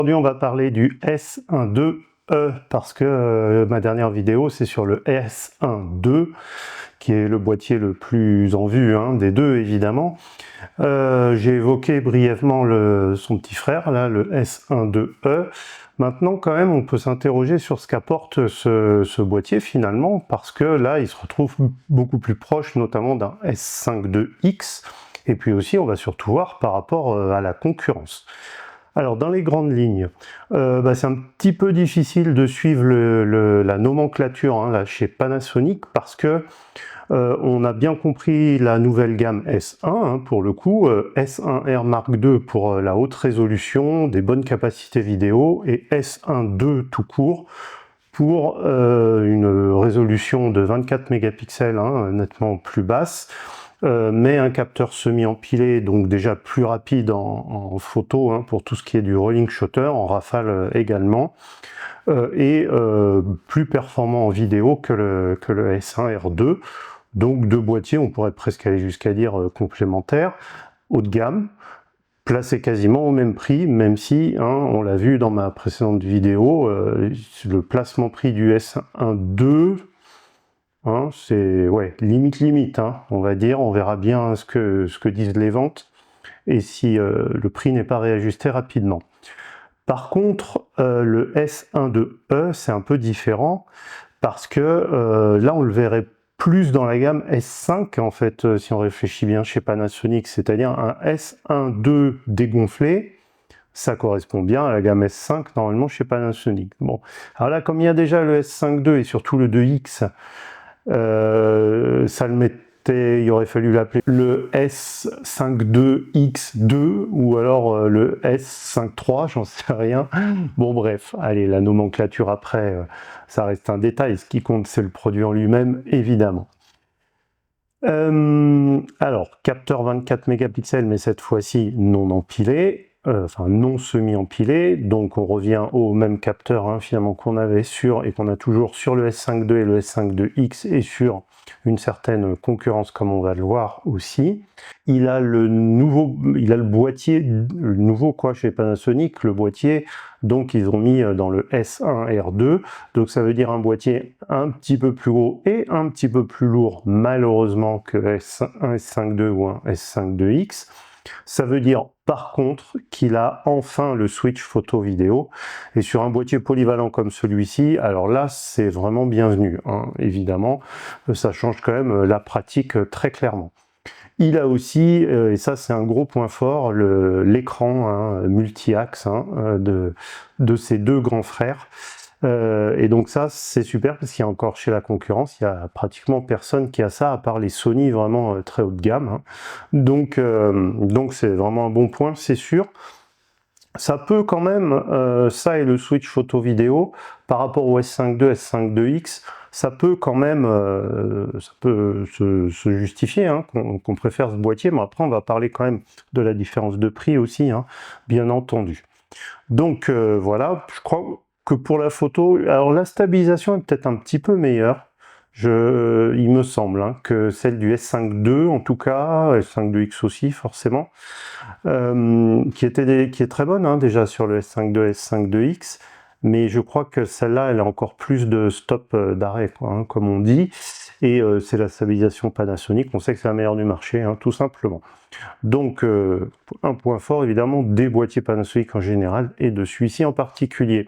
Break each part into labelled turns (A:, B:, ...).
A: Aujourd'hui, on va parler du S12E parce que ma dernière vidéo, c'est sur le S12 qui est le boîtier le plus en vue des deux, évidemment. J'ai évoqué brièvement son petit frère, là, le S12E. Maintenant, quand même, on peut s'interroger sur ce qu'apporte ce boîtier, finalement, parce que là, il se retrouve beaucoup plus proche, notamment d'un S52X. Et puis aussi, on va surtout voir par rapport à la concurrence. Alors, dans les grandes lignes, c'est un petit peu difficile de suivre la nomenclature là, chez Panasonic parce que on a bien compris la nouvelle gamme S1 pour le coup, S1R Mark II pour la haute résolution, des bonnes capacités vidéo et S1 II tout court pour une résolution de 24 mégapixels, nettement plus basse. Mais un capteur semi-empilé, donc déjà plus rapide en photo pour tout ce qui est du rolling shutter, en rafale également, et plus performant en vidéo que le S1R2. Donc deux boîtiers, on pourrait presque aller jusqu'à dire complémentaires, haut de gamme, placés quasiment au même prix, même si, on l'a vu dans ma précédente vidéo, le placement prix du S1 II, c'est limite, on va dire, on verra bien ce que disent les ventes et si le prix n'est pas réajusté rapidement. Par contre, le S12E, c'est un peu différent parce que là, on le verrait plus dans la gamme S5 en fait, si on réfléchit bien chez Panasonic, c'est-à-dire un S12 dégonflé. Ça correspond bien à la gamme S5 normalement chez Panasonic. Bon, alors là, comme il y a déjà le S52 et surtout le 2X, ça le mettait, il aurait fallu l'appeler le S52X2 ou alors le S53, j'en sais rien. Bon bref, allez, la nomenclature après, ça reste un détail. Ce qui compte, c'est le produit en lui-même, évidemment. Alors, capteur 24 mégapixels, mais cette fois-ci non empilé. Enfin non semi-empilé, donc on revient au même capteur finalement qu'on avait sur et qu'on a toujours sur le S52 et le S52X et sur une certaine concurrence comme on va le voir aussi. Il a le boîtier, le nouveau quoi chez Panasonic, le boîtier, donc ils ont mis dans le S1R2, donc ça veut dire un boîtier un petit peu plus gros et un petit peu plus lourd malheureusement que un S52 ou un S52X. Ça veut dire par contre qu'il a enfin le switch photo-vidéo et sur un boîtier polyvalent comme celui-ci, alors là c'est vraiment bienvenu, évidemment, ça change quand même la pratique très clairement. Il a aussi, et ça c'est un gros point fort, l'écran multi-axe de ses deux grands frères. Et donc ça c'est super parce qu'il y a encore chez la concurrence, il y a pratiquement personne qui a ça à part les Sony vraiment très haut de gamme. Donc c'est vraiment un bon point, c'est sûr. Ça peut quand même, ça et le switch photo-vidéo, par rapport au S52, S52X, ça peut quand même ça peut se justifier qu'on préfère ce boîtier, mais après on va parler quand même de la différence de prix aussi, bien entendu. Donc voilà, je crois que pour la photo, alors la stabilisation est peut-être un petit peu meilleure, il me semble, que celle du S5 II en tout cas, S5 IIX aussi forcément, qui est très bonne déjà sur le S5 II, S5 IIX, mais je crois que celle-là, elle a encore plus de stop d'arrêt, comme on dit, et c'est la stabilisation Panasonic, on sait que c'est la meilleure du marché, tout simplement. Donc, un point fort, évidemment, des boîtiers Panasonic en général, et de celui-ci en particulier.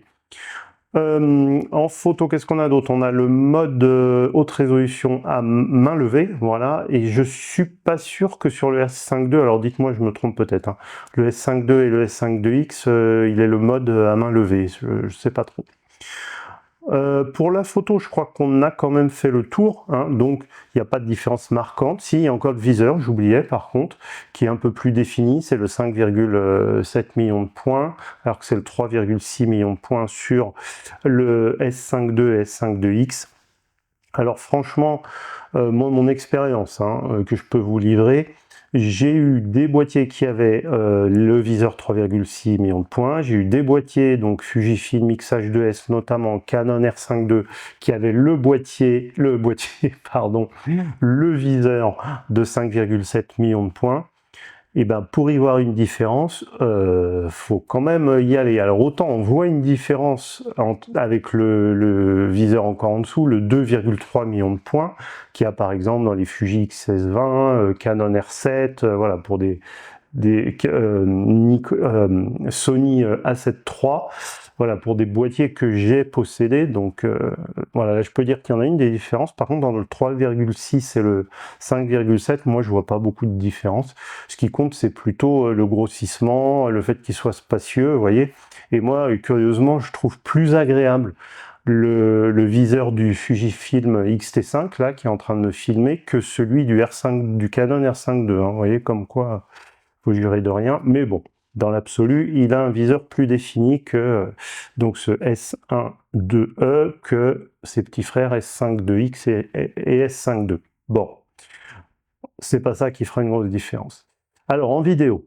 A: En photo, qu'est-ce qu'on a d'autre? On a le mode haute résolution à main levée, voilà, et je suis pas sûr que sur le S5 II, alors dites-moi, je me trompe peut-être, le S5 II et le S5 IIX, il est le mode à main levée, je sais pas trop. Pour la photo, je crois qu'on a quand même fait le tour, donc il n'y a pas de différence marquante. Si, il y a encore le viseur, j'oubliais par contre, qui est un peu plus défini, c'est le 5,7 millions de points, alors que c'est le 3,6 millions de points sur le S5 II et S5 IIX. Alors franchement, moi mon expérience que je peux vous livrer, j'ai eu des boîtiers qui avaient le viseur 3,6 millions de points, j'ai eu des boîtiers, donc Fujifilm X-H2S, notamment Canon R5 II, qui avaient le viseur de 5,7 millions de points. Et ben pour y voir une différence, faut quand même y aller. Alors autant on voit une différence avec le viseur encore en dessous, le 2,3 millions de points, qu'il y a par exemple dans les Fuji X1620, Canon R7, voilà, pour des Sony A7 III, voilà, pour des boîtiers que j'ai possédés. Donc voilà, là, je peux dire qu'il y en a une des différences. Par contre, dans le 3,6 et le 5,7, moi je vois pas beaucoup de différence. Ce qui compte, c'est plutôt le grossissement, le fait qu'il soit spacieux, vous voyez. Et moi, curieusement, je trouve plus agréable le viseur du Fujifilm X-T5 là qui est en train de me filmer que celui du Canon R5 II, hein. Vous voyez, comme quoi faut jurer de rien, mais bon, dans l'absolu, il a un viseur plus défini que donc ce S1 IIe que ses petits frères S5 IIX et S5 II. Bon, c'est pas ça qui fera une grosse différence. Alors en vidéo,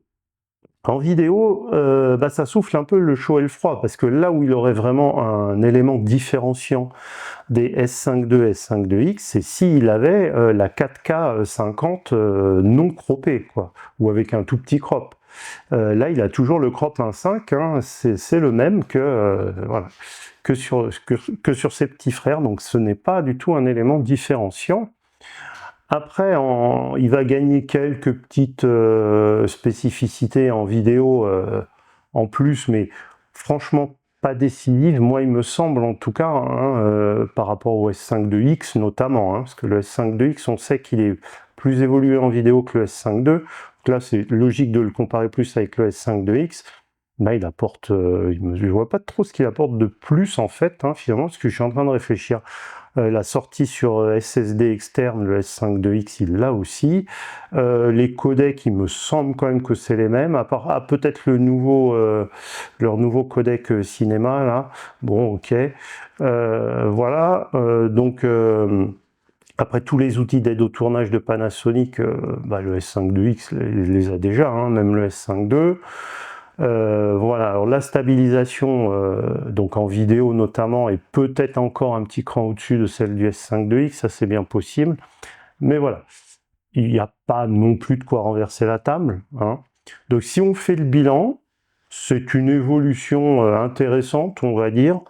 A: bah, ça souffle un peu le chaud et le froid, parce que là où il aurait vraiment un élément différenciant des S5 II, S5 IIX, c'est s'il avait la 4K 50 non croppée, quoi, ou avec un tout petit crop. Là, il a toujours le crop 1.5, hein, c'est le même que, voilà, que sur ses petits frères, donc ce n'est pas du tout un élément différenciant. Après, il va gagner quelques petites spécificités en vidéo en plus, mais franchement pas décisives. Moi, il me semble en tout cas, hein, par rapport au S5 IIX notamment, hein, parce que le S5 IIX, on sait qu'il est plus évolué en vidéo que le S5 II. Donc là, c'est logique de le comparer plus avec le S5 IIX. Là, il apporte, je vois pas trop ce qu'il apporte de plus en fait, hein, finalement, parce que je suis en train de réfléchir. La sortie sur SSD externe, le S5 IIX, il l'a aussi. Les codecs, il me semble quand même que c'est les mêmes, à part peut-être leur nouveau codec cinéma, là. Bon, ok. Voilà, donc... après tous les outils d'aide au tournage de Panasonic, bah, le S5 IIX les a déjà, hein, même le S5 II. Voilà, alors la stabilisation, donc en vidéo notamment, est peut-être encore un petit cran au-dessus de celle du S5 IIX, ça c'est bien possible. Mais voilà, il n'y a pas non plus de quoi renverser la table, hein. Donc si on fait le bilan, c'est une évolution intéressante, on va dire.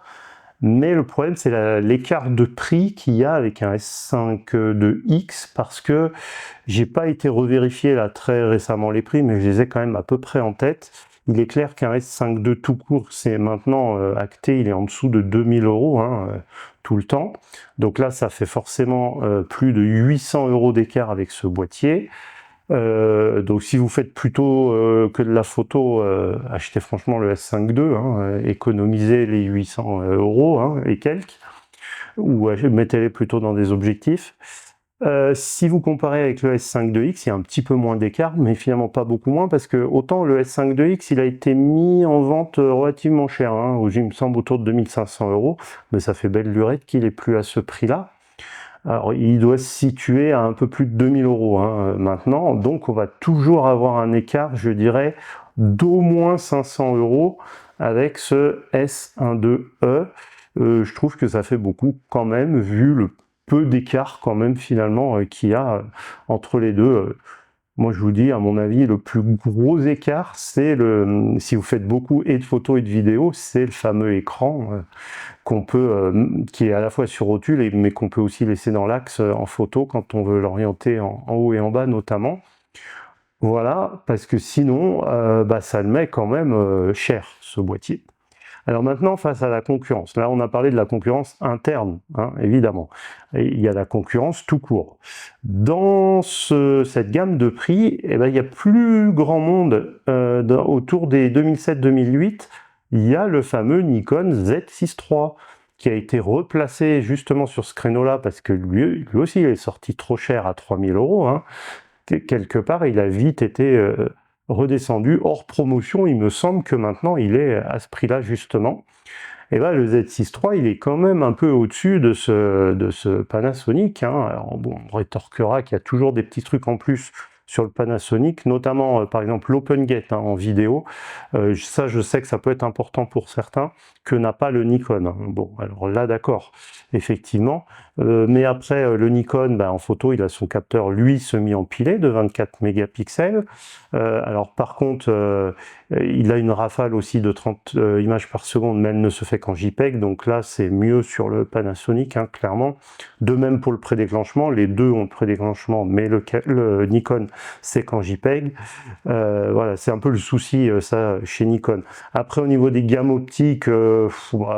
A: Mais le problème, c'est l'écart de prix qu'il y a avec un S5 IIX, parce que j'ai pas été revérifier là très récemment les prix, mais je les ai quand même à peu près en tête. Il est clair qu'un S5 II tout court, c'est maintenant acté, il est en dessous de 2000 € hein, tout le temps. Donc là, ça fait forcément plus de 800 € d'écart avec ce boîtier. Donc si vous faites plutôt que de la photo, achetez franchement le S5 II, hein, économisez les 800 € hein, et quelques, ou mettez-les plutôt dans des objectifs. Si vous comparez avec le S5 IIX, il y a un petit peu moins d'écart, mais finalement pas beaucoup moins, parce que autant le S5 IIX, il a été mis en vente relativement cher, hein, il me semble autour de 2500 €, mais ça fait belle lurette qu'il est plus à ce prix-là. Alors, il doit se situer à un peu plus de 2000 € hein, maintenant, donc on va toujours avoir un écart, je dirais, d'au moins 500 € avec ce S1 IIe. Je trouve que ça fait beaucoup quand même, vu le peu d'écart quand même finalement qu'il y a entre les deux. Moi je vous dis, à mon avis, le plus gros écart, c'est si vous faites beaucoup et de photos et de vidéos, c'est le fameux écran qu'on peut, qui est à la fois sur rotule, mais qu'on peut aussi laisser dans l'axe en photo quand on veut l'orienter en haut et en bas notamment. Voilà, parce que sinon, bah, ça le met quand même cher, ce boîtier. Alors maintenant, face à la concurrence, là on a parlé de la concurrence interne, hein, évidemment. Et il y a la concurrence tout court. Dans cette gamme de prix, eh ben, il y a plus grand monde autour des 2007-2008. Il y a le fameux Nikon Z6 III qui a été replacé justement sur ce créneau-là parce que lui aussi il est sorti trop cher à 3000 €. Hein. Quelque part, il a vite été redescendu hors promotion. Il me semble que maintenant il est à ce prix-là justement. Et là, le Z6 III, il est quand même un peu au-dessus de ce Panasonic. Hein. Alors bon, on rétorquera qu'il y a toujours des petits trucs en plus sur le Panasonic, notamment par exemple l'OpenGate en vidéo. Ça, je sais que ça peut être important pour certains, que n'a pas le Nikon. Bon, alors là, d'accord, effectivement. Mais après, le Nikon, en photo, il a son capteur, lui, semi-empilé de 24 mégapixels. Alors par contre, il a une rafale aussi de 30 images par seconde, mais elle ne se fait qu'en JPEG, donc là c'est mieux sur le Panasonic, hein, clairement. De même pour le prédéclenchement, les deux ont le prédéclenchement, mais le Nikon c'est qu'en JPEG. Voilà, c'est un peu le souci ça chez Nikon. Après au niveau des gammes optiques,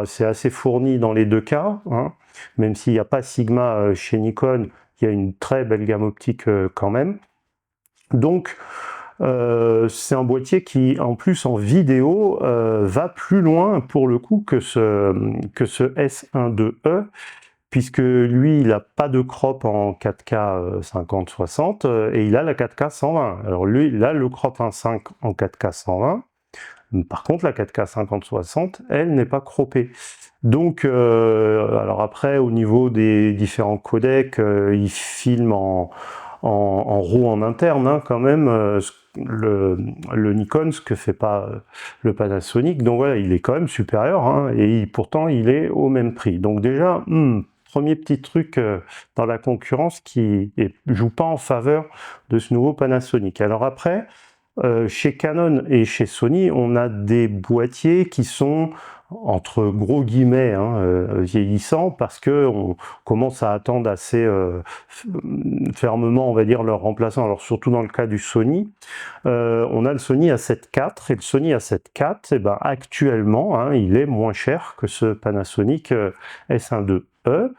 A: c'est assez fourni dans les deux cas, hein, même s'il n'y a pas Sigma chez Nikon, il y a une très belle gamme optique quand même. Donc c'est un boîtier qui, en plus en vidéo, va plus loin pour le coup que ce S12e, puisque lui, il n'a pas de crop en 4K 50-60 et il a la 4K 120. Alors lui, il a le crop 1.5 en 4K 120. Par contre, la 4K 50-60, elle n'est pas croppée. Donc, alors après, au niveau des différents codecs, il filme en RAW en interne, hein, quand même, le Nikon, ce que fait pas le Panasonic. Donc voilà, il est quand même supérieur, hein, et pourtant il est au même prix. Donc déjà, premier petit truc dans la concurrence qui joue pas en faveur de ce nouveau Panasonic. Alors après, chez Canon et chez Sony, on a des boîtiers qui sont entre gros guillemets vieillissants, parce que on commence à attendre assez fermement, on va dire, leur remplaçant. Alors surtout dans le cas du Sony, on a le Sony A7 IV, et le Sony A7 IV, actuellement, hein, il est moins cher que ce Panasonic S12e.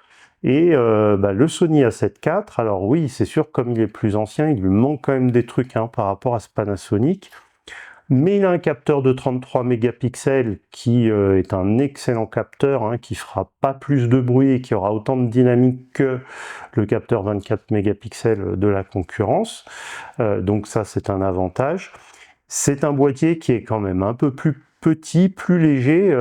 A: Et le Sony A7 IV, alors oui, c'est sûr, comme il est plus ancien, il lui manque quand même des trucs par rapport à ce Panasonic, mais il a un capteur de 33 mégapixels qui est un excellent capteur, hein, qui fera pas plus de bruit et qui aura autant de dynamique que le capteur 24 mégapixels de la concurrence. Donc ça, c'est un avantage. C'est un boîtier qui est quand même un peu plus petit, plus léger,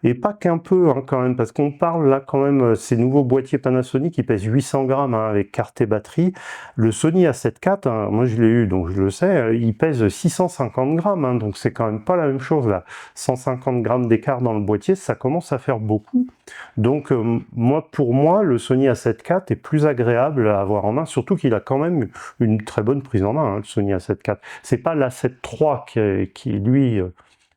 A: et pas qu'un peu, hein, quand même, parce qu'on parle là quand même, ces nouveaux boîtiers Panasonic qui pèsent 800 grammes, hein, avec carte et batterie. Le Sony A7 IV, hein, moi je l'ai eu, donc je le sais, il pèse 650 grammes, hein, donc c'est quand même pas la même chose là. 150 grammes d'écart dans le boîtier, ça commence à faire beaucoup. Donc pour moi, le Sony A7 IV est plus agréable à avoir en main, surtout qu'il a quand même une très bonne prise en main, hein, le Sony A7 IV. C'est pas l'A7 III qui lui...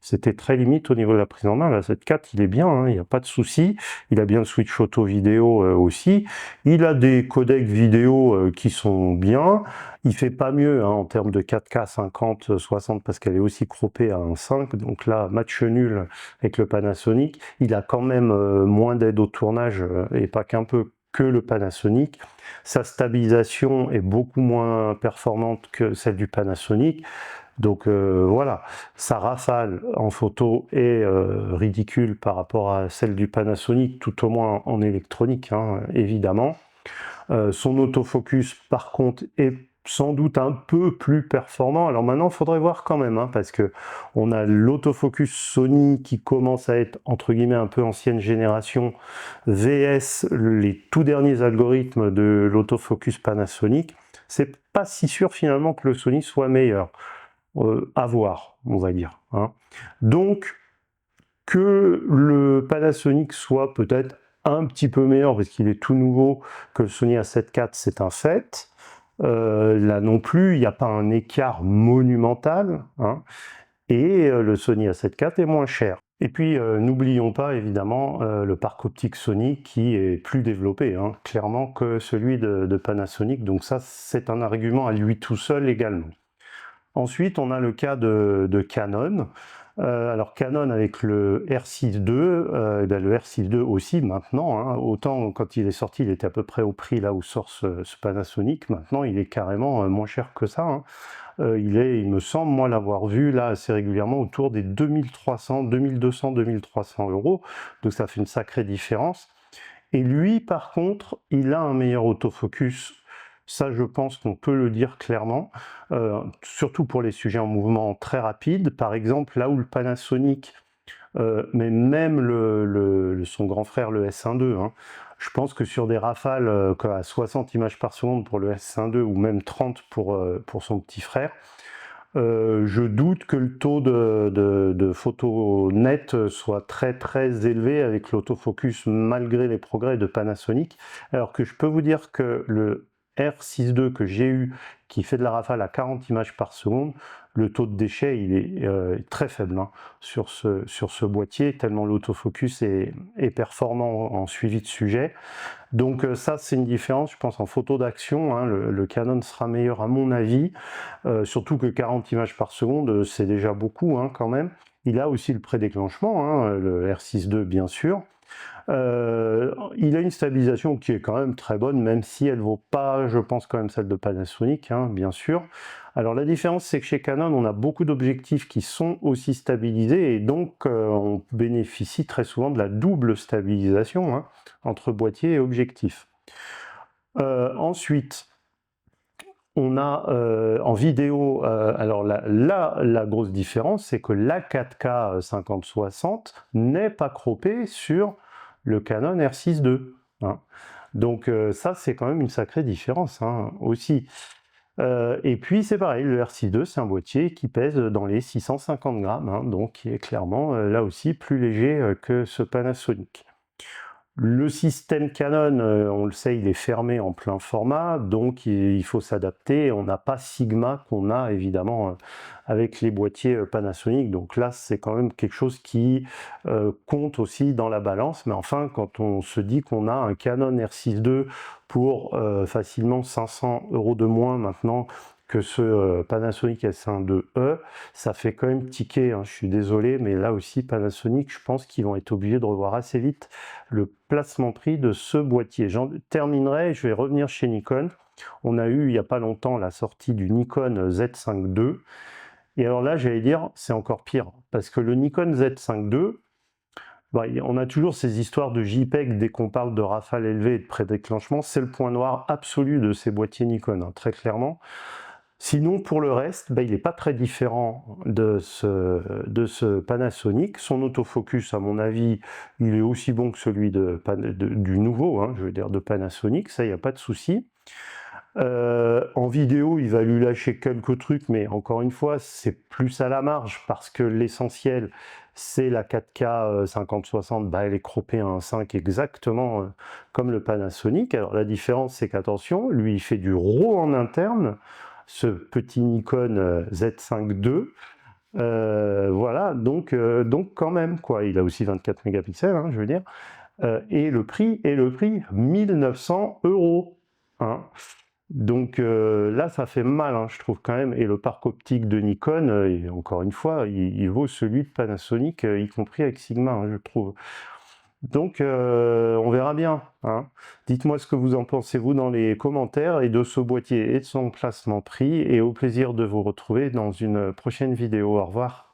A: c'était très limite au niveau de la prise en main. La 7.4, il est bien, hein, il n'y a pas de souci. Il a bien le switch auto vidéo aussi. Il a des codecs vidéo qui sont bien. Il fait pas mieux, hein, en termes de 4K 50-60 parce qu'elle est aussi croppée à 1.5. Donc là, match nul avec le Panasonic. Il a quand même moins d'aide au tournage et pas qu'un peu que le Panasonic. Sa stabilisation est beaucoup moins performante que celle du Panasonic. Donc voilà, sa rafale en photo est ridicule par rapport à celle du Panasonic, tout au moins en électronique, hein, évidemment. Son autofocus, par contre, est sans doute un peu plus performant. Alors maintenant, il faudrait voir quand même, hein, parce que on a l'autofocus Sony qui commence à être, entre guillemets, un peu ancienne génération, VS les tout derniers algorithmes de l'autofocus Panasonic. C'est pas si sûr finalement que le Sony soit meilleur. À voir, on va dire, hein. Donc, que le Panasonic soit peut-être un petit peu meilleur, parce qu'il est tout nouveau, que le Sony A7 IV, c'est un fait. Là non plus, il n'y a pas un écart monumental, hein. Et le Sony A7 IV est moins cher. Et puis, n'oublions pas évidemment le parc optique Sony qui est plus développé, hein, clairement, que celui de Panasonic. Donc ça, c'est un argument à lui tout seul également. Ensuite, on a le cas de Canon. Alors Canon avec le R6 II, le R6 II aussi maintenant, hein, autant quand il est sorti, il était à peu près au prix là où sort ce Panasonic. Maintenant, il est carrément moins cher que ça, hein. Il me semble, moi, l'avoir vu là assez régulièrement autour des 2300, 2200, 2300 euros. Donc ça fait une sacrée différence. Et lui, par contre, il a un meilleur autofocus. Ça, je pense qu'on peut le dire clairement, surtout pour les sujets en mouvement très rapide. Par exemple, là où le Panasonic, mais même son grand frère, le S12, hein, Je pense que sur des rafales à 60 images par seconde pour le S1.2 ou même 30 pour son petit frère, je doute que le taux de photos nettes soit très très élevé avec l'autofocus malgré les progrès de Panasonic. Alors que je peux vous dire que le R6.2 que j'ai eu, qui fait de la rafale à 40 images par seconde, le taux de déchet il est très faible hein, sur ce boîtier, tellement l'autofocus est performant en suivi de sujet. Donc ça c'est une différence, je pense en photo d'action, hein, le Canon sera meilleur à mon avis, surtout que 40 images par seconde c'est déjà beaucoup hein, quand même. Il a aussi le prédéclenchement, hein, le R6.2 bien sûr. Il a une stabilisation qui est quand même très bonne, même si elle ne vaut pas, je pense, quand même celle de Panasonic, hein, bien sûr. Alors la différence, c'est que chez Canon, on a beaucoup d'objectifs qui sont aussi stabilisés, et donc on bénéficie très souvent de la double stabilisation hein, entre boîtier et objectif. Ensuite, on a en vidéo, alors la grosse différence, c'est que la 4K 50-60 n'est pas croppée sur le Canon R6.2. Hein. Donc ça, c'est quand même une sacrée différence hein, aussi. Et puis c'est pareil, le R6.2, c'est un boîtier qui pèse dans les 650 grammes, hein, donc qui est clairement là aussi plus léger que ce Panasonic. Le système Canon, on le sait, il est fermé en plein format, donc il faut s'adapter. On n'a pas Sigma qu'on a évidemment avec les boîtiers Panasonic. Donc là, c'est quand même quelque chose qui compte aussi dans la balance. Mais enfin, quand on se dit qu'on a un Canon R6.2 pour facilement 500 € de moins maintenant que ce Panasonic S1.2e, ça fait quand même tiquer, hein, je suis désolé, mais là aussi Panasonic, je pense qu'ils vont être obligés de revoir assez vite le placement prix de ce boîtier. J'en terminerai, je vais revenir chez Nikon. On a eu il n'y a pas longtemps la sortie du Nikon Z5 II, et alors là j'allais dire c'est encore pire, parce que le Nikon Z5 II, on a toujours ces histoires de JPEG dès qu'on parle de rafale élevée et de prédéclenchement, c'est le point noir absolu de ces boîtiers Nikon, hein, très clairement. Sinon, pour le reste, il n'est pas très différent de ce Panasonic. Son autofocus, à mon avis, il est aussi bon que celui du nouveau, hein, je veux dire de Panasonic, ça, il n'y a pas de souci. En vidéo, il va lui lâcher quelques trucs, mais encore une fois, c'est plus à la marge, parce que l'essentiel, c'est la 4K 50-60, elle est croppée à 1.5 exactement comme le Panasonic. Alors la différence, c'est qu'attention, lui, il fait du RAW en interne, ce petit Nikon Z5 II. Voilà, donc quand même, quoi. Il a aussi 24 mégapixels, hein, je veux dire. Et le prix 1900 €. Hein. Donc là, ça fait mal, hein, je trouve quand même. Et le parc optique de Nikon, et encore une fois, il vaut celui de Panasonic, y compris avec Sigma, hein, je trouve. Donc on verra bien. Hein. Dites-moi ce que vous en pensez vous dans les commentaires et de ce boîtier et de son placement prix, et au plaisir de vous retrouver dans une prochaine vidéo. Au revoir.